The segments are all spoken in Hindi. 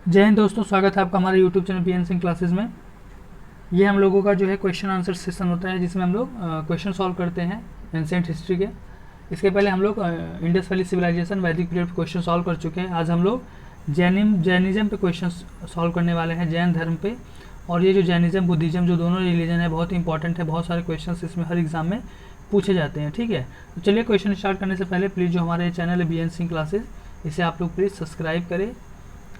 जय हिंद दोस्तों, स्वागत है आपका हमारे YouTube channel P N Singh classes में। ये हम लोगों का जो है क्वेश्चन आंसर सेशन होता है, जिसमें हम लोग क्वेश्चन सॉल्व करते हैं एंसेंट हिस्ट्री के। इसके पहले हम लोग इंडस वैली सिविलाइजेशन वैदिक पीरियड पे क्वेश्चन सॉल्व कर चुके हैं। आज हम लोग जैनिज्म पे क्वेश्चन सॉल्व करने वाले हैं, जैन धर्म पे। और ये जो जैनिज्म बुद्धिज्म जो दोनों रिलीजन है बहुत ही इंपॉर्टेंट है, बहुत सारे क्वेश्चन इसमें हर एग्जाम में पूछे जाते हैं। ठीक है, तो चलिए क्वेश्चन स्टार्ट करने से पहले प्लीज़ जो हमारे चैनल है बी एन सिंह क्लासेस, इसे आप लोग प्लीज़ सब्सक्राइब करें,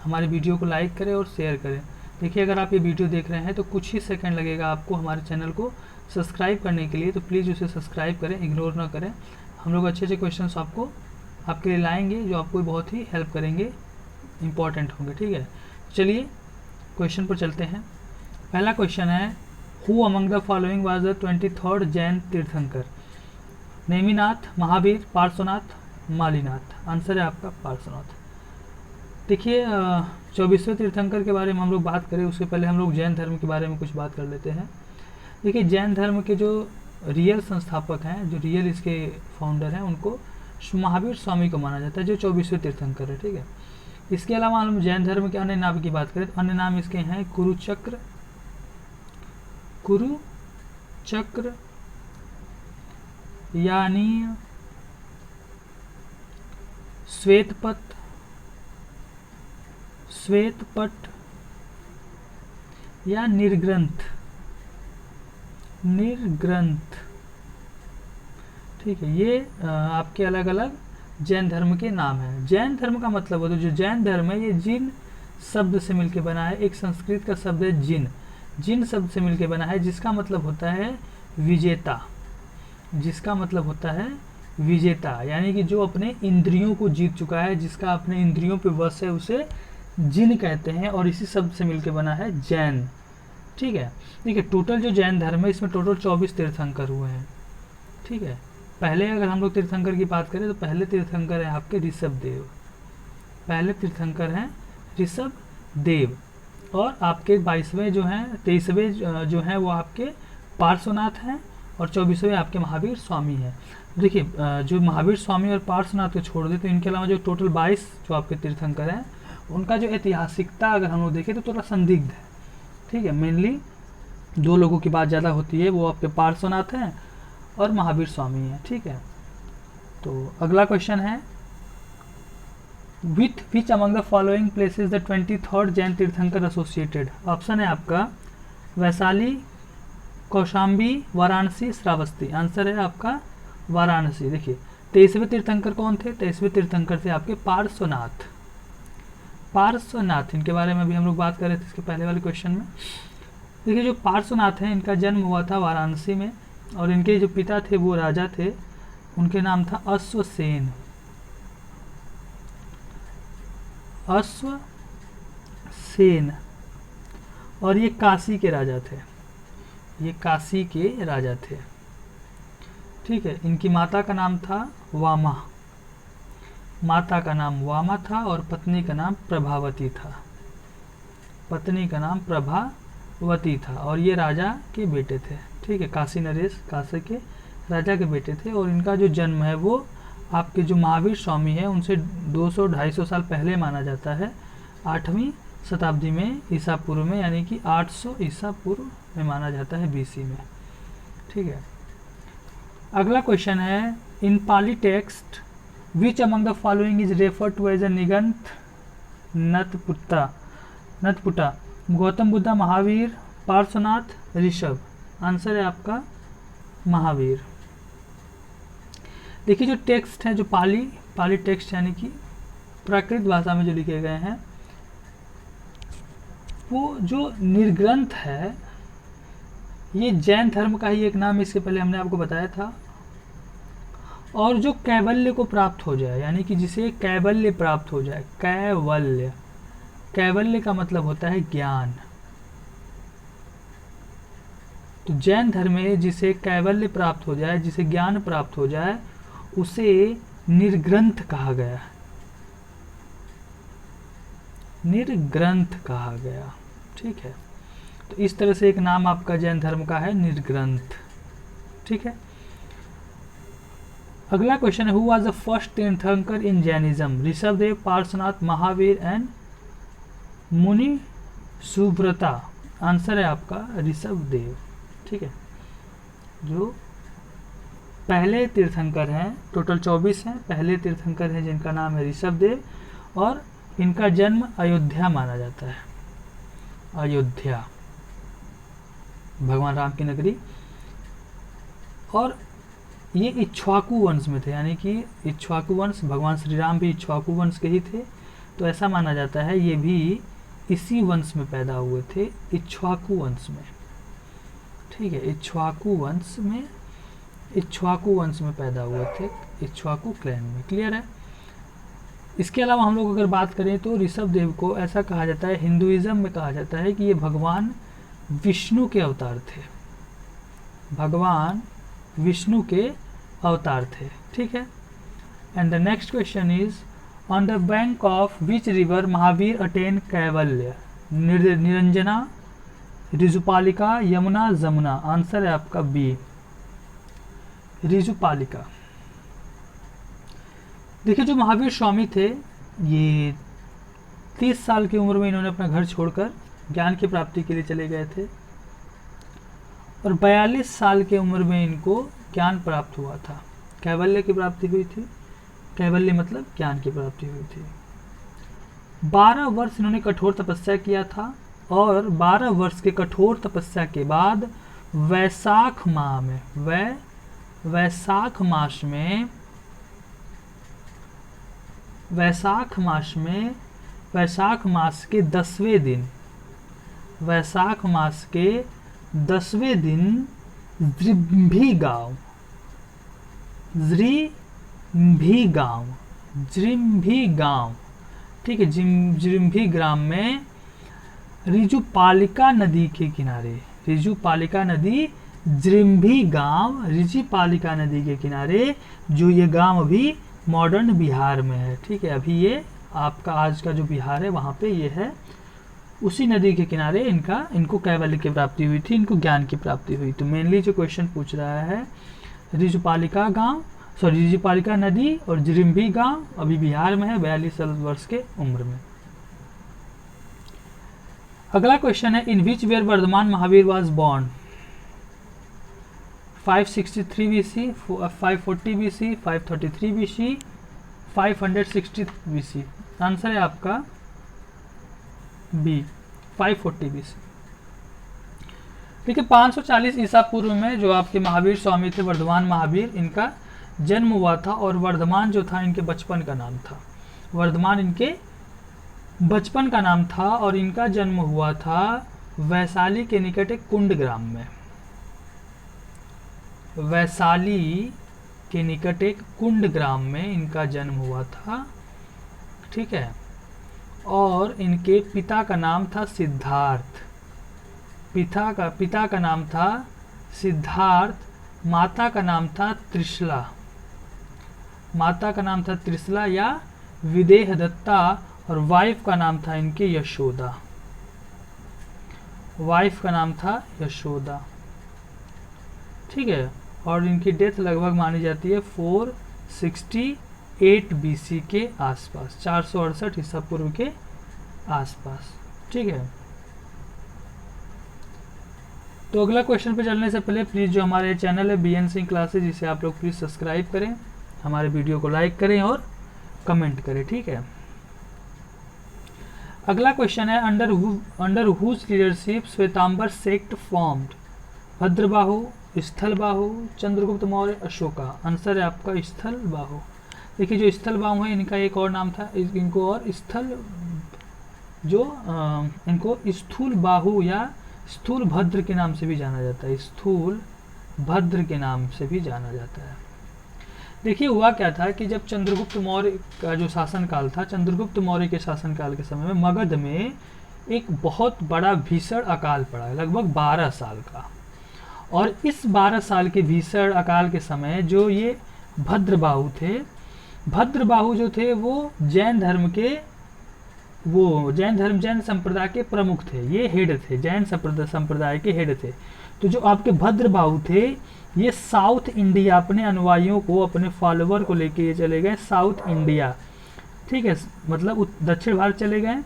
हमारे वीडियो को लाइक करें और शेयर करें। देखिए, अगर आप ये वीडियो देख रहे हैं तो कुछ ही सेकंड लगेगा आपको हमारे चैनल को सब्सक्राइब करने के लिए, तो प्लीज़ उसे सब्सक्राइब करें, इग्नोर ना करें। हम लोग अच्छे अच्छे क्वेश्चंस आपको आपके लिए लाएंगे जो आपको बहुत ही हेल्प करेंगे, इंपॉर्टेंट होंगे। ठीक है, चलिए क्वेश्चन पर चलते हैं। पहला क्वेश्चन है, who among the following was the 23rd Jain तीर्थंकर? नेमिनाथ, महावीर, पार्श्वनाथ, मालीनाथ। आंसर है आपका पार्श्वनाथ। देखिए, 24वें तीर्थंकर के बारे में हम लोग बात करें उससे पहले हम लोग जैन धर्म के बारे में कुछ बात कर लेते हैं। देखिए, जैन धर्म के जो रियल संस्थापक हैं, जो रियल इसके फाउंडर हैं, उनको महावीर स्वामी को माना जाता है, जो 24वें तीर्थंकर है। ठीक है, इसके अलावा हम जैन धर्म के अन्य नाम की बात करें तो अन्य नाम इसके हैं कुरुचक्र, यानी श्वेतपट या निर्ग्रंथ। ठीक है, ये आपके अलग अलग जैन धर्म के नाम हैं। जैन धर्म का मतलब होता है, जो जैन धर्म है ये जिन शब्द से मिलकर बना है। एक संस्कृत का शब्द है जिन शब्द से मिलकर बना है, जिसका मतलब होता है विजेता। यानी कि जो अपने इंद्रियों को जीत चुका है, जिसका अपने इंद्रियों पे वश है, उसे जिन कहते हैं, और इसी शब्द से मिलकर बना है जैन। ठीक है, देखिए टोटल जो जैन धर्म है इसमें टोटल 24 तीर्थंकर हुए हैं। ठीक है, पहले अगर हम लोग तीर्थंकर की बात करें तो पहले तीर्थंकर है आपके ऋषभ देव। और आपके 22वें जो हैं, 23वें जो हैं वो आपके पार्श्वनाथ हैं, और 24वें आपके महावीर स्वामी हैं। देखिए, जो महावीर स्वामी और पार्श्वनाथ को छोड़ दे तो इनके अलावा जो टोटल 22 जो आपके तीर्थंकर हैं, उनका जो ऐतिहासिकता अगर हम लोग देखें तो थोड़ा संदिग्ध है। ठीक है, मेनली दो लोगों की बात ज़्यादा होती है, वो आपके पार्श्वनाथ हैं और महावीर स्वामी हैं। ठीक है, तो अगला क्वेश्चन है, with which among the following places the 23rd Jain तीर्थंकर एसोसिएटेड? ऑप्शन है आपका वैशाली, कौशाम्बी, वाराणसी, श्रावस्ती। आंसर है आपका वाराणसी। देखिए, 23वें तीर्थंकर कौन थे? 23वें तीर्थंकर थे आपके पार्श्वनाथ। इनके बारे में भी हम लोग बात कर रहे थे इसके पहले वाले क्वेश्चन में। देखिए, जो पार्श्वनाथ हैं इनका जन्म हुआ था वाराणसी में, और इनके जो पिता थे वो राजा थे, उनके नाम था अश्वसेन। और ये काशी के राजा थे। ठीक है, इनकी माता का नाम था वामा था, और पत्नी का नाम प्रभावती था। और ये राजा के बेटे थे। ठीक है, काशी नरेश काशी के राजा के बेटे थे। और इनका जो जन्म है वो आपके जो महावीर स्वामी है उनसे 200-250 साल पहले माना जाता है, 8वीं शताब्दी में ईसा पूर्व में, यानी कि 800 ईसा पूर्व में माना जाता है, BC में। ठीक है, अगला क्वेश्चन है, in Pali text which among the following is refer to as a Nigantha Nataputta? Gautam Buddha, Mahavir, Parshvanath, Rishabh. Answer है आपका महावीर। देखिए, जो टेक्स्ट है, जो पाली टेक्स्ट यानी कि प्राकृत भाषा में जो लिखे गए हैं, वो जो निर्ग्रंथ है ये जैन धर्म का ही एक नाम, इसके पहले हमने आपको बताया था। और जो कैवल्य को प्राप्त हो जाए, यानी कि जिसे कैवल्य प्राप्त हो जाए, कैवल्य का मतलब होता है ज्ञान। तो जैन धर्म में जिसे कैवल्य प्राप्त हो जाए, जिसे ज्ञान प्राप्त हो जाए, उसे निर्ग्रंथ कहा गया। ठीक है, तो इस तरह से एक नाम आपका जैन धर्म का है, निर्ग्रंथ। ठीक है, अगला क्वेश्चन है, हु वाज द फर्स्ट तीर्थंकर इन जैनिज्म? ऋषभदेव, पार्श्वनाथ, महावीर एंड मुनि सुव्रता, आंसर है आपका ऋषभ देव। ठीक है, जो पहले तीर्थंकर हैं, टोटल 24 हैं, पहले तीर्थंकर हैं जिनका नाम है ऋषभ देव, और इनका जन्म अयोध्या माना जाता है, अयोध्या भगवान राम की नगरी। और ये इक्ष्वाकु वंश में थे, यानी कि इक्ष्वाकु वंश, भगवान श्री राम भी इक्ष्वाकु वंश के ही थे, तो ऐसा माना जाता है ये भी इसी वंश में पैदा हुए थे, इक्ष्वाकु वंश में। ठीक है, इक्ष्वाकु वंश में पैदा हुए थे, इक्ष्वाकु क्लैन में। क्लियर है। इसके अलावा हम लोग अगर बात करें तो ऋषभ देव को ऐसा कहा जाता है, हिंदुइज्म में कहा जाता है कि ये भगवान विष्णु के अवतार थे, भगवान विष्णु के अवतार थे। ठीक है। And the next question is, on the bank of which river Mahavir attain Kaivalya? Niranjana, Rijupalika, Yamuna, Jamuna. Answer है आपका बी, ऋजुपालिका। देखिए, जो महावीर स्वामी थे, ये 30 साल की उम्र में इन्होंने अपना घर छोड़कर ज्ञान की प्राप्ति के लिए चले गए थे, और 42 साल की उम्र में इनको ज्ञान प्राप्त हुआ था, कैवल्य की प्राप्ति हुई थी। कैवल्य मतलब ज्ञान की प्राप्ति हुई थी। 12 वर्ष इन्होंने कठोर तपस्या किया था, और 12 वर्ष के कठोर तपस्या के बाद वैशाख माह में, वैशाख मास के 10वें दिन, वैशाख मास के 10वें दिन जृंभी गांव, ठीक है, जृंभी ग्राम में ऋजुपालिका नदी के किनारे, ऋजुपालिका नदी, जृंभी गांव ऋजुपालिका नदी के किनारे, जो ये गांव अभी मॉडर्न बिहार में है। ठीक है, अभी ये आपका आज का जो बिहार है वहाँ पे ये है, उसी नदी के किनारे इनको कैवल्य की प्राप्ति हुई थी, इनको ज्ञान की प्राप्ति हुई। तो मेनली जो क्वेश्चन पूछ रहा है, ऋजुपालिका नदी और जृंभी गांव अभी बिहार में है, 42 वर्ष के उम्र में। अगला क्वेश्चन है, in which year Vardhaman Mahavir was born? 563 BC, 540 BC, 533 BC, 560 BC। Answer है आपका बी, 540 BC। देखिए, 540 ईसा पूर्व में जो आपके महावीर स्वामी थे, वर्धमान महावीर, इनका जन्म हुआ था, और वर्धमान जो था इनके बचपन का नाम था, वर्धमान इनके बचपन का नाम था, और इनका जन्म हुआ था वैशाली के निकट एक कुंड ग्राम में, वैशाली के निकट एक कुंड ग्राम में इनका जन्म हुआ था। ठीक है, और इनके पिता का नाम था सिद्धार्थ, पिता का नाम था सिद्धार्थ, माता का नाम था त्रिशला, या विदेह दत्ता, और वाइफ का नाम था इनके यशोदा, ठीक है, और इनकी डेथ लगभग मानी जाती है 468 BC के आसपास, 468 ईसा पूर्व के आसपास। ठीक है, तो अगला क्वेश्चन पे चलने से पहले प्लीज़ जो हमारे चैनल है BN सिंह क्लासेज, इसे आप लोग प्लीज़ सब्सक्राइब करें, हमारे वीडियो को लाइक करें और कमेंट करें। ठीक है, अगला क्वेश्चन है, under whose leadership Shvetambar sect formed? Bhadrabahu, Sthalabahu, Chandragupta Maurya, Ashoka. Answer है आपका स्थलबाहु। देखिए, जो स्थलबाहु है इनका एक और नाम था, इनको और इनको स्थूल बाहु या स्थूल भद्र के नाम से भी जाना जाता है, स्थूल भद्र के नाम से भी जाना जाता है। देखिए, हुआ क्या था कि जब चंद्रगुप्त मौर्य का जो शासनकाल था, चंद्रगुप्त मौर्य के शासनकाल के समय में मगध में एक बहुत बड़ा भीषण अकाल पड़ा, लगभग 12 साल का, और इस 12 साल के भीषण अकाल के समय जो ये भद्रबाहु थे, भद्रबाहु जो थे वो जैन संप्रदाय के प्रमुख थे, ये हेड थे, जैन संप्रदाय के हेड थे। तो जो आपके भद्रबाहु थे, ये साउथ इंडिया, अपने अनुयायियों को, अपने फॉलोवर को लेके ये चले गए साउथ इंडिया। ठीक है, मतलब दक्षिण भारत चले गए,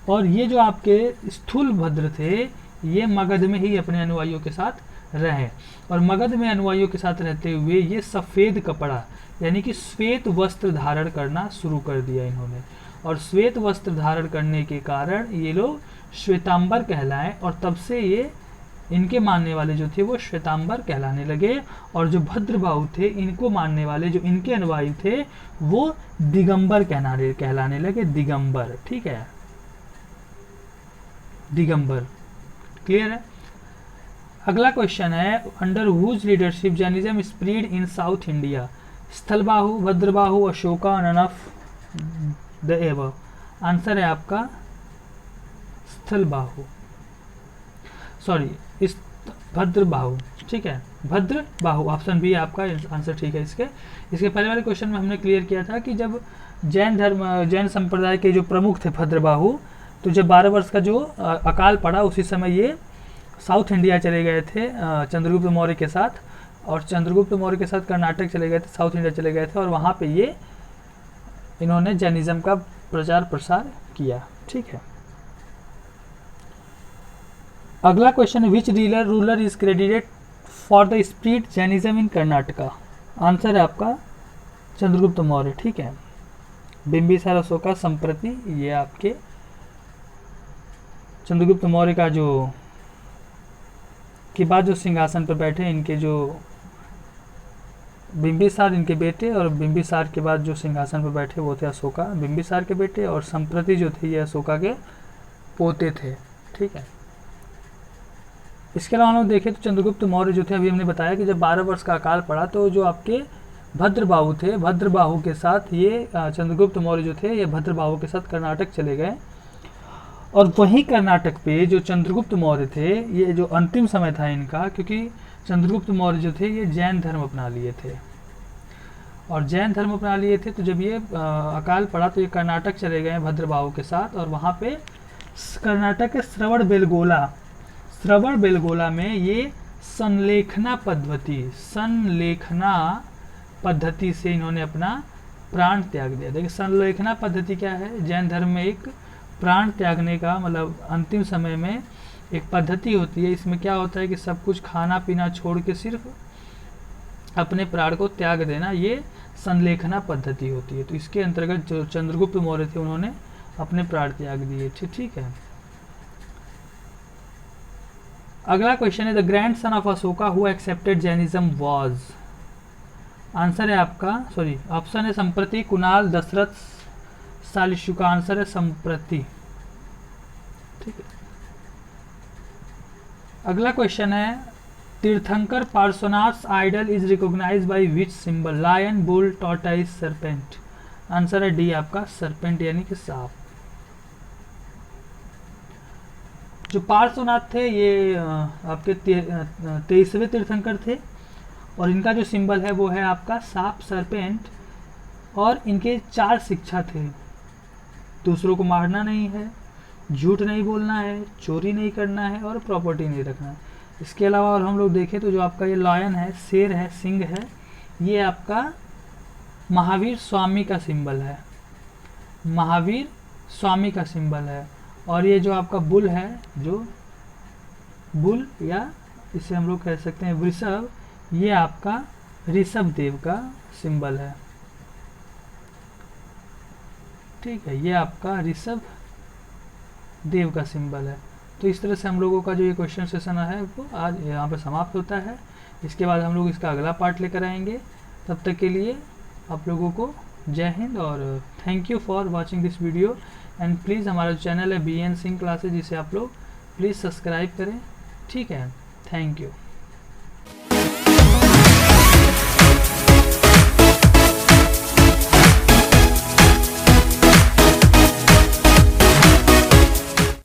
और ये जो आपके स्थूलभद्र थे ये मगध में ही अपने अनुयायियों के साथ रहे, और मगध में अनुयायियों के साथ रहते हुए ये सफ़ेद कपड़ा यानी कि श्वेत वस्त्र धारण करना शुरू कर दिया इन्होंने, और श्वेत वस्त्र धारण करने के कारण ये लोग श्वेतांबर कहलाए, और तब से ये इनके मानने वाले जो थे वो श्वेतांबर कहलाने लगे, और जो भद्रबाहु थे इनको मानने वाले जो इनके अनुयायी थे वो दिगंबर कहलाने लगे, दिगंबर। ठीक है, दिगंबर। क्लियर है। अगला क्वेश्चन है, under whose leadership Jainism spread in South India? Sthalabahu, Bhadrabahu, Ashoka, none of the above? Answer है आपका स्थलबाहु, सॉरी भद्रबाहु। ठीक है, भद्रबाहु, ऑप्शन बी आपका आंसर ठीक है। इसके पहले वाले क्वेश्चन में हमने क्लियर किया था कि जब जैन संप्रदाय के जो प्रमुख थे भद्रबाहु, तो जब 12 वर्ष का जो अकाल पड़ा उसी समय ये साउथ इंडिया चले गए थे चंद्रगुप्त मौर्य के साथ, और चंद्रगुप्त मौर्य के साथ कर्नाटक चले गए थे, साउथ इंडिया चले गए थे, और वहाँ पे ये इन्होंने जैनिज्म का प्रचार प्रसार किया। ठीक है। अगला क्वेश्चन है, which ruler is credited for the spread Jainism in Karnataka? Answer है आपका चंद्रगुप्त मौर्य। ठीक है, बिंबिसार, अशोका, संप्रति, ये आपके चंद्रगुप्त मौर्य का जो के बाद जो सिंहासन पर बैठे, इनके जो बिंबिसार इनके बेटे, और बिंबिसार के बाद जो सिंहासन पर बैठे वो थे अशोका, बिंबिसार के बेटे, और संप्रति जो थे ये अशोका के पोते थे। ठीक है। इसके अलावा हम देखें तो चंद्रगुप्त मौर्य जो थे, अभी हमने बताया कि जब 12 वर्ष का अकाल पड़ा तो जो आपके भद्रबाहु थे, भद्रबाहु के साथ ये चंद्रगुप्त मौर्य जो थे ये भद्रबाहु के साथ कर्नाटक चले गए, और वहीं कर्नाटक पे जो चंद्रगुप्त मौर्य थे ये जो अंतिम समय था इनका, क्योंकि चंद्रगुप्त मौर्य जो थे ये जैन धर्म अपना लिए थे, और जैन धर्म अपना लिए थे, तो जब ये अकाल पड़ा तो ये कर्नाटक चले गए भद्रबाहु के साथ, और वहाँ पे कर्नाटक के श्रवण बेलगोला में ये संलेखना पद्धति से इन्होंने अपना प्राण त्याग दिया। देखिए संलेखना पद्धति क्या है, जैन धर्म में एक प्राण त्यागने का मतलब अंतिम समय में एक पद्धति होती है। इसमें क्या होता है कि सब कुछ खाना पीना छोड़ के सिर्फ अपने प्राण को त्याग देना, ये संलेखना पद्धति होती है। तो इसके अंतर्गत जो चंद्रगुप्त मौर्य थे उन्होंने अपने प्राण त्याग दिए थे। ठीक है। अगला क्वेश्चन है, the grand son of Ashoka who accepted Jainism was? Answer है आपका, सॉरी ऑप्शन है संप्रति, कुणाल, दशरथ, शालिशुका। आंसर है संप्रति। ठीक है। अगला क्वेश्चन है, Tirthankar Parshvanath's idol is recognized by which symbol? Lion, bull, tortoise, serpent. Answer है डी आपका सरपेंट यानी कि सांप। जो पार्श्वनाथ थे ये आपके 23वें तीर्थंकर थे, और इनका जो सिंबल है वो है आपका सांप, सरपेंट, और इनके 4 शिक्षा थे। दूसरों को मारना नहीं है, झूठ नहीं बोलना है, चोरी नहीं करना है, और प्रॉपर्टी नहीं रखना है। इसके अलावा और हम लोग देखें तो जो आपका ये लायन है, शेर है, सिंह है, ये आपका महावीर स्वामी का सिंबल है, महावीर स्वामी का सिंबल है। और ये जो आपका बुल है, जो बुल या इसे हम लोग कह सकते हैं वृषभ, ये आपका ऋषभ देव का सिंबल है। ठीक है, ये आपका ऋषभ देव का सिंबल है। तो इस तरह से हम लोगों का जो ये क्वेश्चन सेशन है वो आज यहाँ पे समाप्त होता है। इसके बाद हम लोग इसका अगला पार्ट लेकर आएंगे। तब तक के लिए आप लोगों को जय हिंद, और thank you for watching this video. And please हमारा जो चैनल है BN सिंह क्लासेज, जिसे आप लोग प्लीज़ सब्सक्राइब करें। ठीक है, थैंक यू।